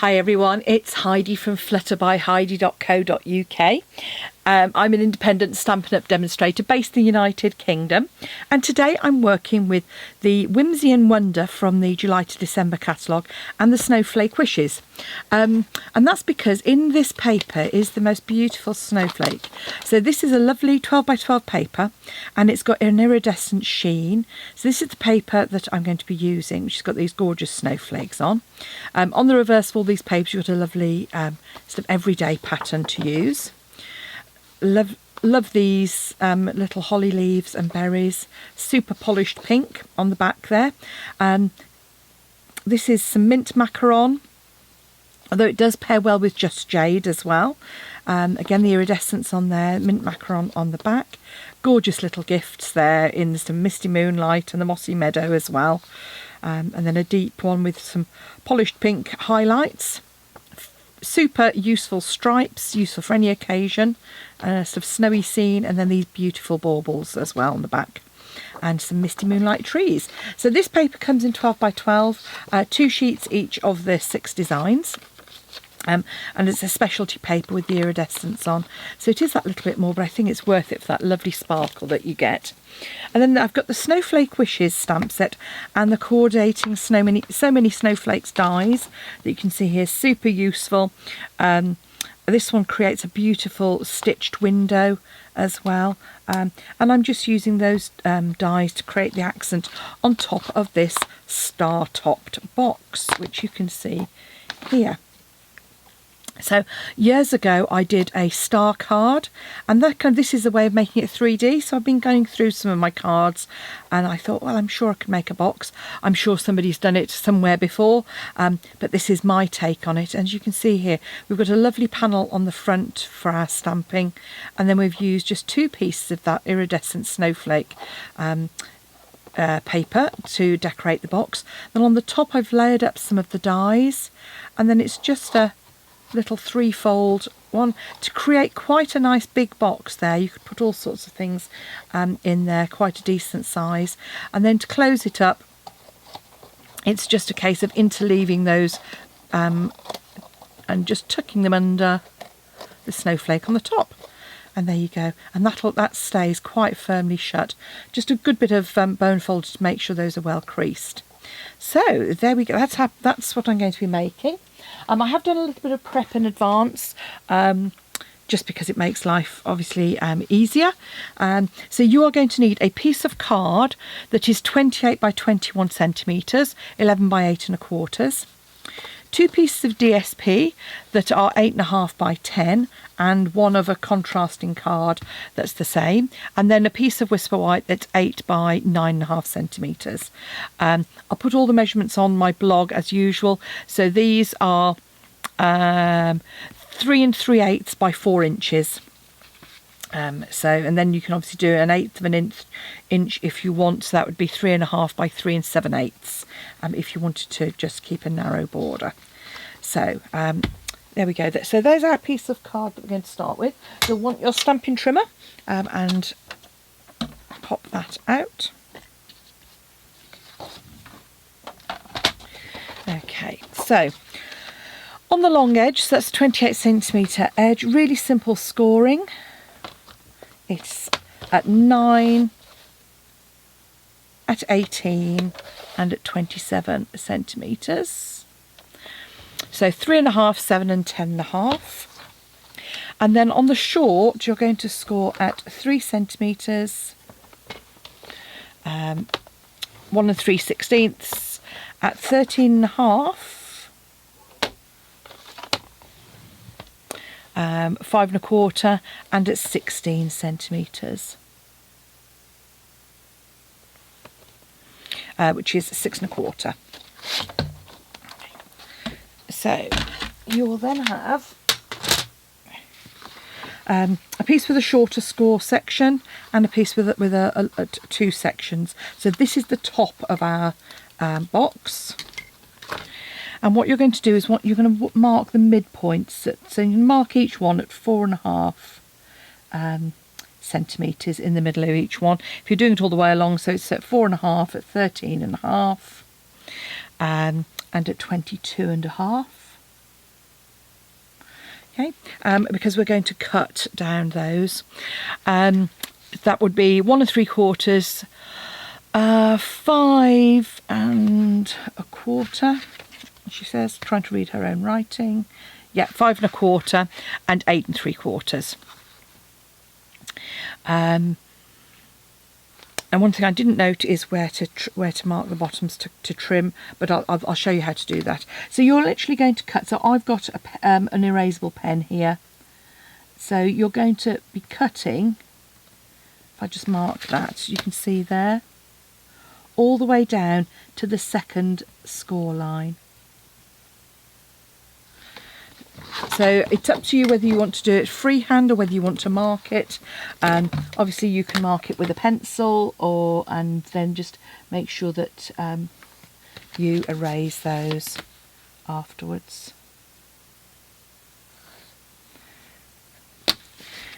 Hi everyone, it's Heidi from flutterbyheidi.co.uk. I'm an independent Stampin' Up demonstrator based in the United Kingdom, and today I'm working with the Whimsy and Wonder from the July to December catalogue and the Snowflake Wishes. And that's because in this paper is the most beautiful snowflake. So this is a lovely 12 by 12 paper, and it's got an iridescent sheen. So this is the paper that I'm going to be using, which has got these gorgeous snowflakes on. On the reverse of all these papers, you've got a lovely sort of everyday pattern to use. Love these little holly leaves and berries. Super polished pink on the back there. This is some mint macaron, although it does pair well with just jade as well. Again, the iridescence on there, mint macaron on the back. Gorgeous little gifts there in some misty moonlight and the mossy meadow as well. And then a deep one with some polished pink highlights. Super useful stripes, useful for any occasion. Sort of snowy scene, and then these beautiful baubles as well on the back. And some misty moonlight trees. So this paper comes in 12 by 12, 2 sheets each of the 6 designs. And it's a specialty paper with the iridescence on, so it is that little bit more, but I think it's worth it for that lovely sparkle that you get. And then I've got the Snowflake Wishes stamp set and the coordinating so many snowflakes dies that you can see here, super useful. This one creates a beautiful stitched window as well, and I'm just using those dies to create the accent on top of this star-topped box, which you can see here. So years ago I did a star card, and this is a way of making it 3D. So I've been going through some of my cards and I thought, well, I'm sure I could make a box. I'm sure somebody's done it somewhere before, but this is my take on it. And as you can see here, we've got a lovely panel on the front for our stamping, and then we've used just 2 pieces of that iridescent snowflake paper to decorate the box. Then on the top I've layered up some of the dies, and then it's just a little 3-fold one to create quite a nice big box there. You could put all sorts of things in there, quite a decent size. And then to close it up, it's just a case of interleaving those and just tucking them under the snowflake on the top. And there you go, and that stays quite firmly shut. Just a good bit of bone folder to make sure those are well creased. So there we go, that's what I'm going to be making. I have done a little bit of prep in advance, just because it makes life obviously easier. So you are going to need a piece of card that is 28 by 21 centimetres, 11 by 8 1/4. 2 pieces of DSP that are 8.5 by 10, and one of a contrasting card that's the same, and then a piece of Whisper White that's 8 by 9.5 centimetres. I'll put all the measurements on my blog as usual. So these are 3 3/8 by 4 inches. And then you can obviously do an 1/8 of an inch if you want, so that would be 3.5 by 3 7/8 if you wanted to just keep a narrow border. So there we go. So there's our piece of card that we're going to start with. You'll want your stamping trimmer, and pop that out. Okay, so on the long edge, so that's a 28 centimetre edge, really simple scoring. It's at 9, at 18 and at 27 centimetres. So 3.5, 7 and 10.5. And then on the short, you're going to score at 3 centimetres, 1 3/16, at 13.5, 5 1/4, and at 16 centimetres, which is 6 1/4. So you will then have a piece with a shorter score section and a piece with 2 sections. So this is the top of our box. And what you're going to do is you're going to mark the midpoints. So you mark each one at 4.5 centimetres in the middle of each one. If you're doing it all the way along, so it's at 4.5, at 13.5, and at 22.5. Okay, because we're going to cut down those. That would be 1 3/4, 5 1/4. She says, trying to read her own writing. Yeah, 5 1/4 and 8 3/4. And one thing I didn't note is where to mark the bottoms to trim, but I'll show you how to do that. So you're literally going to cut. So I've got an erasable pen here. So you're going to be cutting. If I just mark that, you can see there, all the way down to the second score line. So it's up to you whether you want to do it freehand or whether you want to mark it. Obviously you can mark it with a pencil, and then just make sure that you erase those afterwards.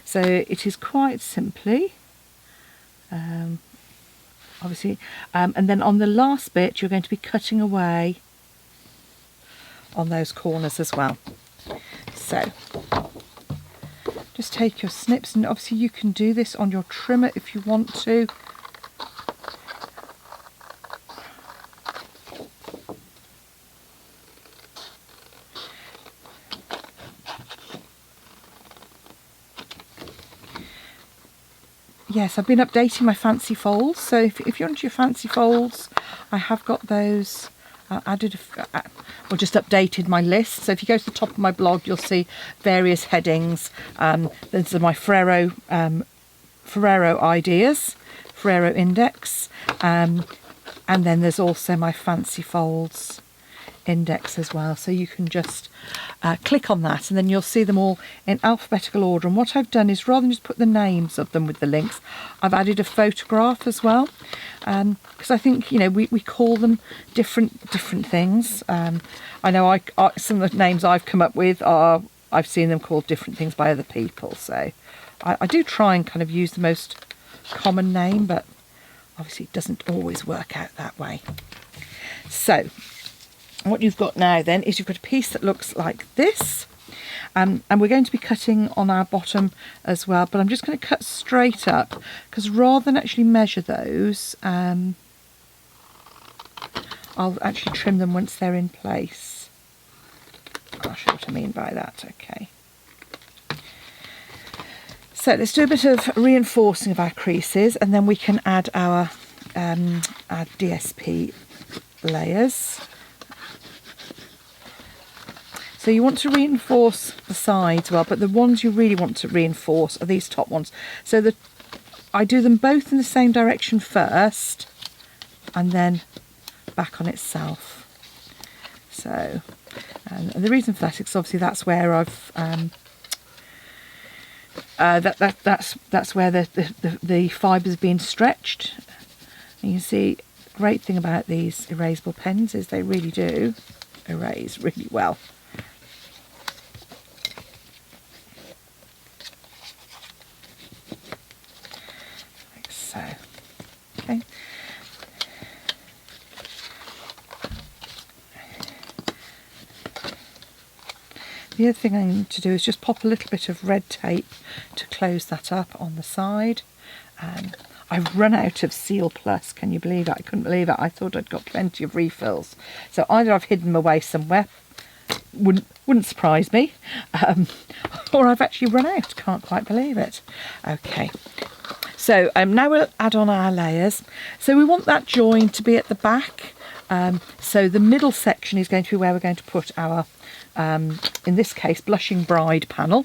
So it is quite simply, obviously, and then on the last bit you're going to be cutting away on those corners as well. So just take your snips, and obviously you can do this on your trimmer if you want to. Yes, I've been updating my fancy folds, so if you're into your fancy folds, I have got those added, or just updated my list. So if you go to the top of my blog, you'll see various headings. These are my Ferrero ideas, Ferrero index, and then there's also my fancy folds index as well. So you can just click on that, and then you'll see them all in alphabetical order. And what I've done is, rather than just put the names of them with the links, I've added a photograph as well, because I think, you know, we call them different things. I know some of the names I've come up with I've seen them called different things by other people, so I do try and kind of use the most common name, but obviously it doesn't always work out that way. So what you've got now then is you've got a piece that looks like this, and we're going to be cutting on our bottom as well, but I'm just going to cut straight up, because rather than actually measure those, I'll actually trim them once they're in place. I'll show you what I mean by that. Okay, so let's do a bit of reinforcing of our creases, and then we can add our DSP layers. So you want to reinforce the sides well, but the ones you really want to reinforce are these top ones. So I do them both in the same direction first, and then back on itself. So, and the reason for that is obviously that's where I've that's where the fibre's been stretched. And you can see, the great thing about these erasable pens is they really do erase really well. So, okay. The other thing I need to do is just pop a little bit of red tape to close that up on the side. I've run out of Seal Plus, can you believe it? I couldn't believe it. I thought I'd got plenty of refills. So either I've hidden them away somewhere, wouldn't surprise me, or I've actually run out. Can't quite believe it. Okay. So now we'll add on our layers. So we want that join to be at the back. So the middle section is going to be where we're going to put our, in this case, Blushing Bride panel.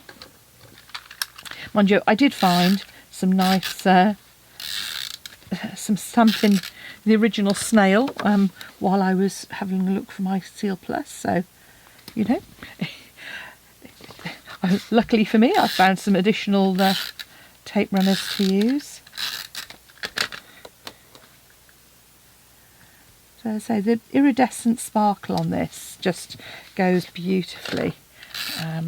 Mind you, I did find some nice, some Stampin', the original snail, while I was having a look for my Seal Plus. So, you know, luckily for me, I found some additional tape runners to use. So as I say, the iridescent sparkle on this just goes beautifully. Let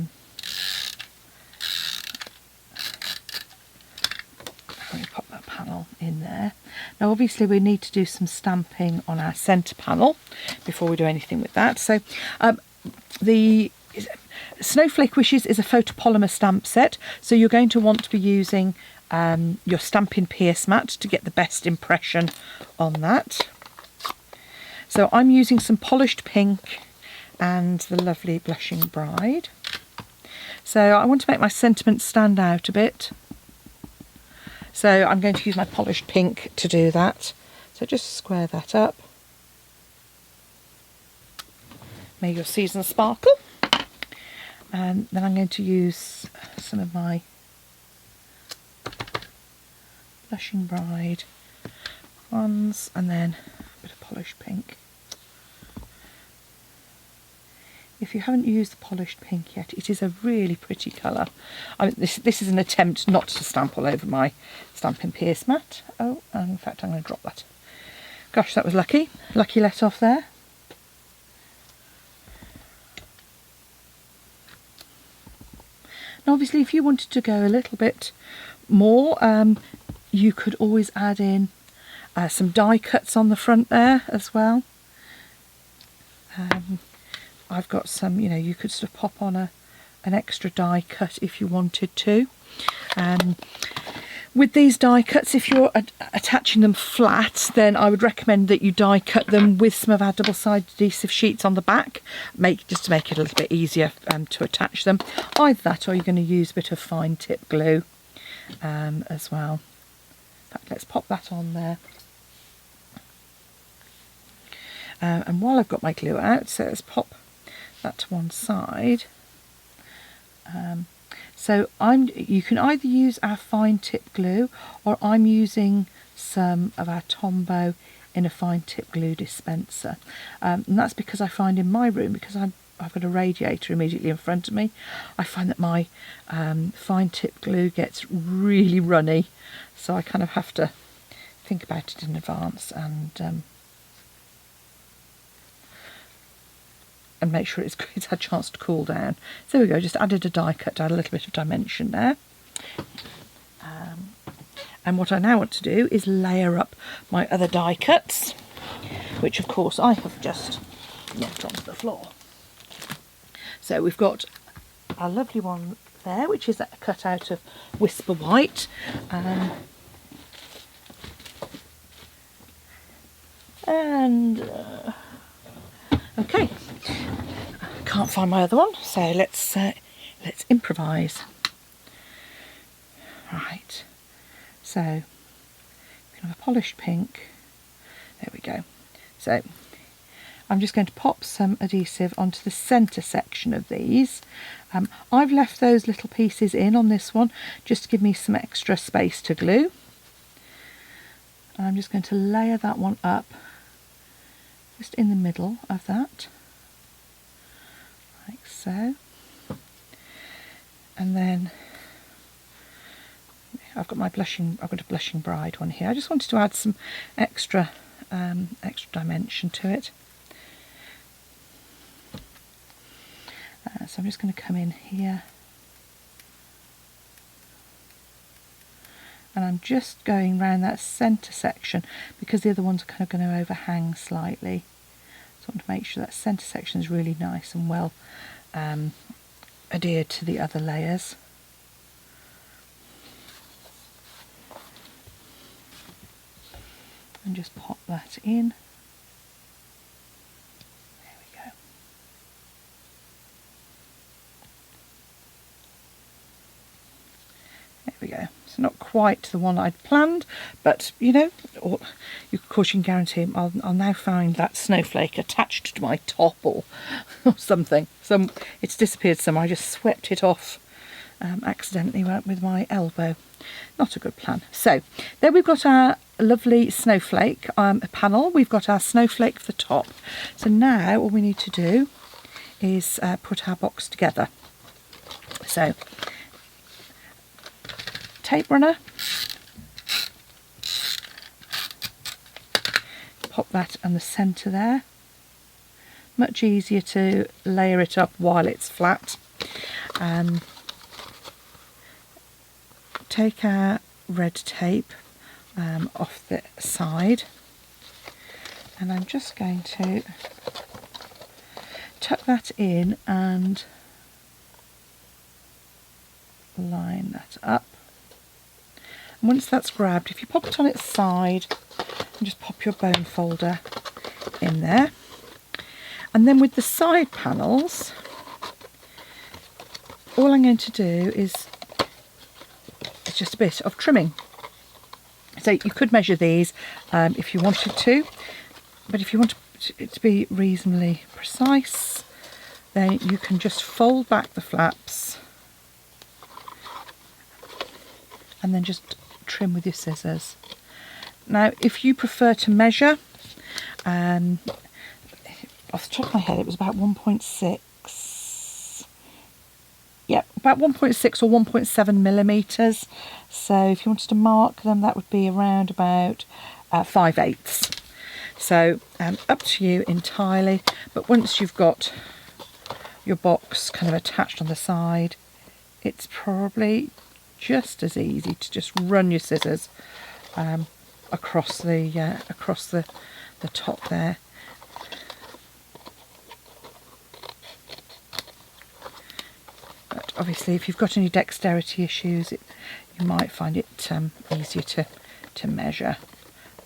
me pop that panel in there. Now obviously we need to do some stamping on our centre panel before we do anything with that. So the Snowflake Wishes is a photopolymer stamp set, so you're going to want to be using your Stampin' Pierce mat to get the best impression on that. So I'm using some polished pink and the lovely Blushing Bride. So I want to make my sentiments stand out a bit. So I'm going to use my polished pink to do that. So just square that up. May your season sparkle. And then I'm going to use some of my Blushing Bride ones and then a bit of polished pink. If you haven't used the polished pink yet, it is a really pretty colour. I mean, this is an attempt not to stamp all over my Stampin' Pierce mat. Oh, and in fact I'm going to drop that. Gosh, that was lucky. Lucky let off there. Now obviously if you wanted to go a little bit more, you could always add in some die cuts on the front there as well. I've got some, you know, you could sort of pop on an extra die cut if you wanted to. With these die cuts, if you're attaching them flat, then I would recommend that you die cut them with some of our double-sided adhesive sheets on the back, just to make it a little bit easier to attach them. Either that or you're going to use a bit of fine tip glue as well. In fact, let's pop that on there. And while I've got my glue out, so let's pop that to one side. So you can either use our fine tip glue, or I'm using some of our Tombow in a fine tip glue dispenser. And that's because I find in my room, because I've got a radiator immediately in front of me, I find that my fine tip glue gets really runny. So I kind of have to think about it in advance and make sure it's had a chance to cool down. So there we go, just added a die cut to add a little bit of dimension there. And what I now want to do is layer up my other die cuts, which of course I have just knocked onto the floor. So we've got our lovely one there, which is cut out of Whisper White. Okay. Can't find my other one, so let's improvise. Right, so we can have a polished pink. There we go. So I'm just going to pop some adhesive onto the centre section of these. I've left those little pieces in on this one just to give me some extra space to glue. And I'm just going to layer that one up just in the middle of that. Like so. And then I've got a Blushing Bride one here. I just wanted to add some extra dimension to it. So I'm just going to come in here. And I'm just going round that centre section because the other ones are kind of going to overhang slightly. So I want to make sure that centre section is really nice and well adhered to the other layers. And just pop that in. There we go. There we go. So not quite the one I'd planned, but you know, of course you can guarantee I'll now find that snowflake attached to my top or something. It's disappeared some. I just swept it off accidentally with my elbow. Not a good plan. So there we've got our lovely snowflake panel. We've got our snowflake for the top. So now all we need to do is put our box together. So tape runner, pop that on the centre there. Much easier to layer it up while it's flat. Take our red tape off the side, and I'm just going to tuck that in and line that up. And once that's grabbed, if you pop it on its side and just pop your bone folder in there. And then with the side panels, all I'm going to do is just a bit of trimming. So you could measure these if you wanted to, but if you want it to be reasonably precise, then you can just fold back the flaps and then just trim with your scissors. Now, if you prefer to measure, off the top of my head, it was about 1.6. Yep, about 1.6 or 1.7 millimetres. So if you wanted to mark them, that would be around about 5/8. So up to you entirely. But once you've got your box kind of attached on the side, it's probably just as easy to just run your scissors across the top there. But obviously, if you've got any dexterity issues, you might find it easier to measure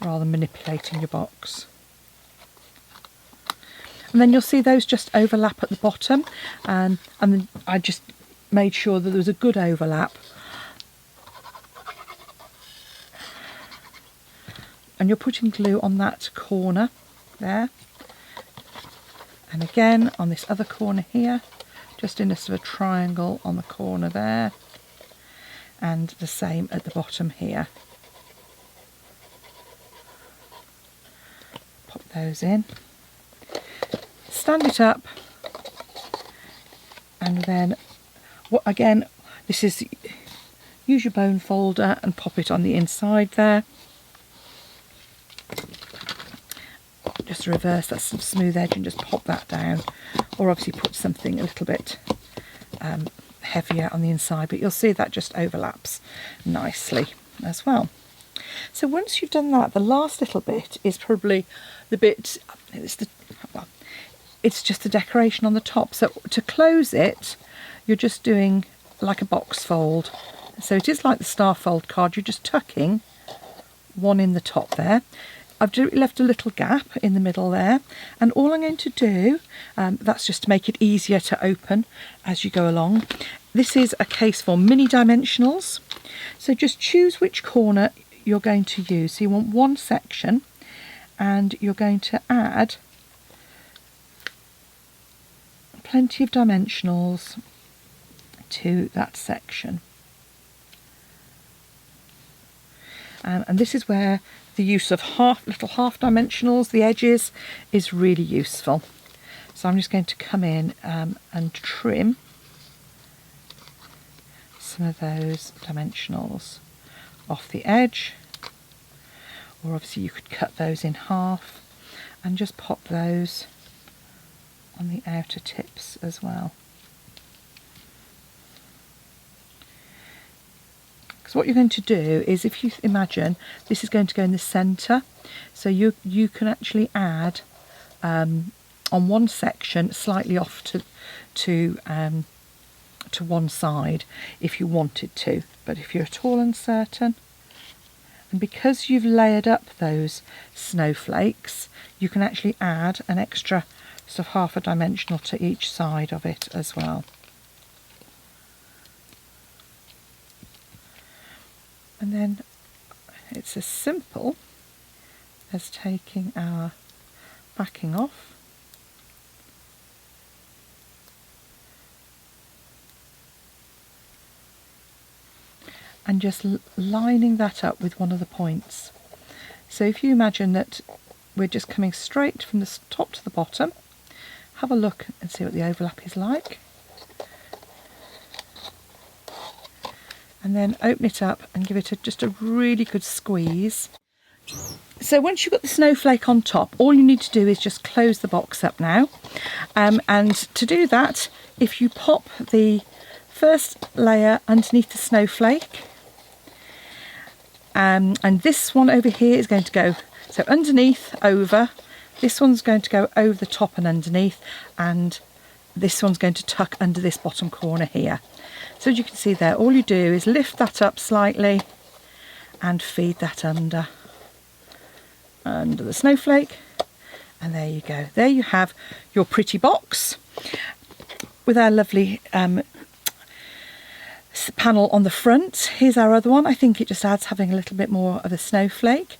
rather than manipulating your box. And then you'll see those just overlap at the bottom, and then I just made sure that there was a good overlap. And you're putting glue on that corner there, and again on this other corner here, just in a sort of triangle on the corner there, and the same at the bottom here. Pop those in, stand it up, and then again, this is, use your bone folder and pop it on the inside there. Just reverse that smooth edge and just pop that down, or obviously put something a little bit heavier on the inside, but you'll see that just overlaps nicely as well. So once you've done that, the last little bit is probably the bit, it's just the decoration on the top. So to close it, you're just doing like a box fold. So it is like the star fold card, you're just tucking one in the top there. I've left a little gap in the middle there, and all I'm going to do, that's just to make it easier to open as you go along. This is a case for mini dimensionals, so just choose which corner you're going to use. So you want one section, and you're going to add plenty of dimensionals to that section. And this is where the use of little half dimensionals, the edges, is really useful. So I'm just going to come in and trim some of those dimensionals off the edge, or obviously you could cut those in half and just pop those on the outer tips as well. So what you're going to do is, if you imagine this is going to go in the centre, so you can actually add on one section slightly off to one side if you wanted to, but if you're at all uncertain, and because you've layered up those snowflakes, you can actually add an extra sort of half a dimensional to each side of it as well. And then it's as simple as taking our backing off and just lining that up with one of the points. So if you imagine that we're just coming straight from the top to the bottom, have a look and see what the overlap is like. And then open it up and give it just a really good squeeze. So once you've got the snowflake on top, all you need to do is just close the box up now. And to do that, if you pop the first layer underneath the snowflake, and this one over here is going to go, so underneath, over, this one's going to go over the top and underneath, and this one's going to tuck under this bottom corner here. So as you can see there, all you do is lift that up slightly and feed that under the snowflake, and there you go. There you have your pretty box with our lovely panel on the front. Here's our other one. I think it just adds having a little bit more of a snowflake.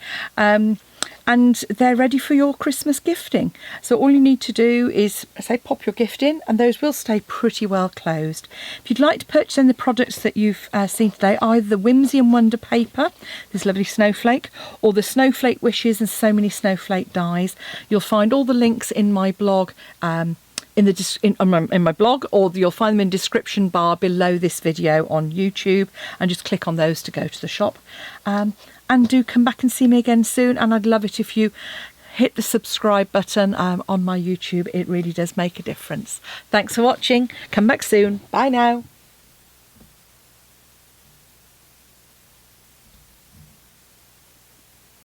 And they're ready for your Christmas gifting. So all you need to do is, say, pop your gift in, and those will stay pretty well closed. If you'd like to purchase any of the products that you've seen today, either the Whimsy and Wonder paper, this lovely snowflake, or the snowflake wishes and so many snowflake dies, you'll find all the links in my blog, in my blog, or you'll find them in the description bar below this video on YouTube, and just click on those to go to the shop. And do come back and see me again soon, and I'd love it if you hit the subscribe button on my YouTube. It really does make a difference. Thanks for watching. Come back soon. Bye now.